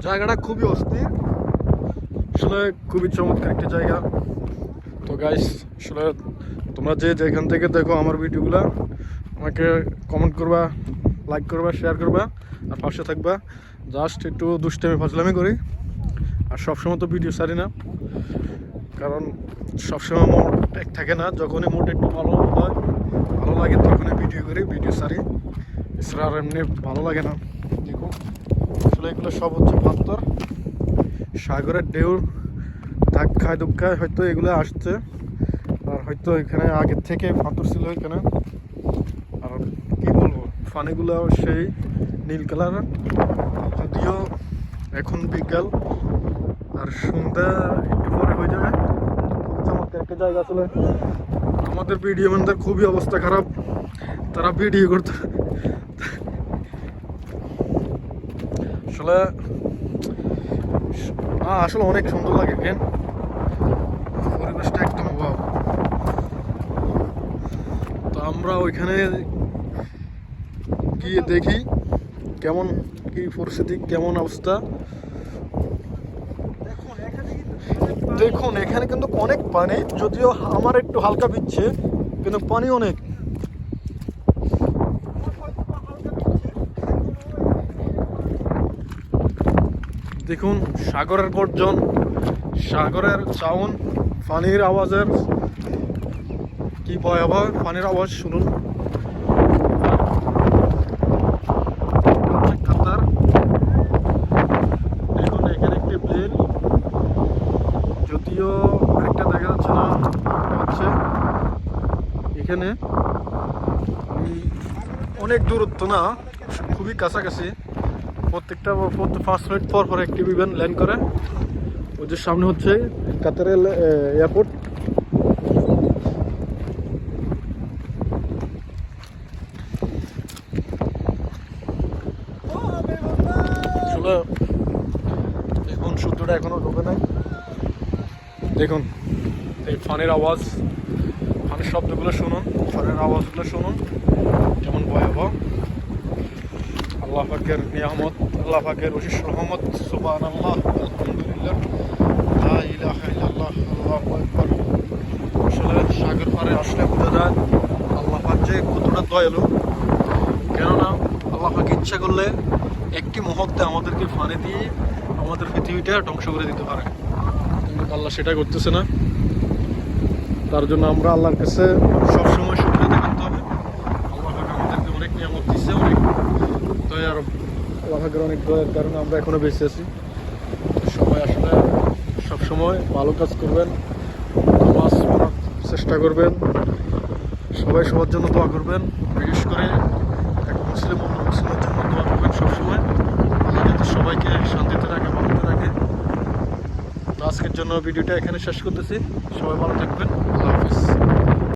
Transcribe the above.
জায়গাটা খুবই অস্থির, আসলে খুবই চমৎকার একটা জায়গা। তো গাইস, আসলে তোমরা যে যেখান থেকে দেখো আমার ভিডিওগুলো, আমাকে কমেন্ট করবা, লাইক করবা, শেয়ার করবা, আর পাশে থাকবা। জাস্ট একটু দুষ্টামি ফাজলামি করি, আর সবসময় তো ভিডিও ছাড়ি না, কারণ সবসময় মোড এক থাকে না। যখনই মোড একটু ভালো হয়, ভালো লাগে, তখনই ভিডিও করি, ভিডিও ছাড়ি। এছাড়া আর এমনি ভালো লাগে না। দেখো, আসলে এগুলো সব হচ্ছে পাথর, সাগরের ঢেউ ধাক্কায় ধুক্কায় হয়তো এগুলো আসছে। আর হয়তো এখানে আগের থেকে পাথর ছিল এখানে। আর কি বলবো, পানিগুলো সেই নীল কালার। যদিও এখন বিকাল, আর সন্ধ্যা একটু পরে হয়ে যাবে। খুব চমৎকার একটা জায়গা। আসলে আমাদের ভিডিও ম্যানদের খুবই অবস্থা খারাপ, তারা ভিডিও করতে আসলে আসলে অনেক সুন্দর লাগে। কেন পরিবেশটা একদম অভাব। তো আমরা ওইখানে গিয়ে দেখি কেমন কি পরিস্থিতি, কেমন অবস্থা। দেখুন, এখানে কিন্তু অনেক পানি, যদিও আমার একটু হালকা দিচ্ছে, কিন্তু পানি অনেক। দেখুন সাগরের গর্জন, সাগরের সাউন্ড, পানির আওয়াজের কি ভয়াবহ। পানির আওয়াজ শুনুন। কাতার, দেখুন এখানে একটি প্লেন, যদিও একটা দেখা যাচ্ছে না, হচ্ছে এখানে অনেক দূরত্ব না, খুবই কাছাকাছি। প্রতি 5 মিনিট পর পর একটি বিমান ল্যান্ড করে। ওদের সামনে হচ্ছে কাতারের এয়ারপোর্ট। আসলে দেখুন, সূর্যটা এখনো ডুবে নাই। দেখুন এই ফানের আওয়াজ, ফানের শব্দগুলো শুনুন, ফানের আওয়াজগুলো শুনুন, কেমন ভয়াবহ। আল্লাহ পাকের নিয়ামত, আল্লাহ পাকের অশেষ রহমত। সুবহানাল্লাহ, আলহামদুলিল্লাহ, লা ইলাহা ইল্লাল্লাহ, আল্লাহু আকবার। আসলে সাগর পাড়ে আসলে বোঝা যায় আল্লাহ পাক যে কতটা দয়ালু। কেননা আল্লাহ পাক ইচ্ছা করলে একটি মুহূর্তে আমাদেরকে ফানে দিয়ে আমাদের পৃথিবীটা ধ্বংস করে দিতে পারে, কিন্তু আল্লাহ সেটা করতেছে না। তার জন্য আমরা আল্লাহর কাছে সবসময় শুকরিয়া করতে হবে। আল্লাহ পাক আমাদেরকে অনেক নিয়ামত দিচ্ছে, অনেক দয়ার, আল্লাহ পাকের অনেক দয়ার কারণে আমরা এখনো বেঁচে আছি। সবাই আসলে সবসময় ভালো কাজ করবেন, নামাজ পড়ার চেষ্টা করবেন, সবাই সবার জন্য দোয়া করবেন। বিশেষ করে এক মুসলিম অন্য মুসলিমের জন্য দোয়া করবেন সবসময়, আল্লাহ যাতে সবাইকে শান্তিতে রাখে, ভালোতে রাখে। তো আজকের জন্য ভিডিওটা এখানে শেষ করতেছি। সবাই ভালো থাকবেন।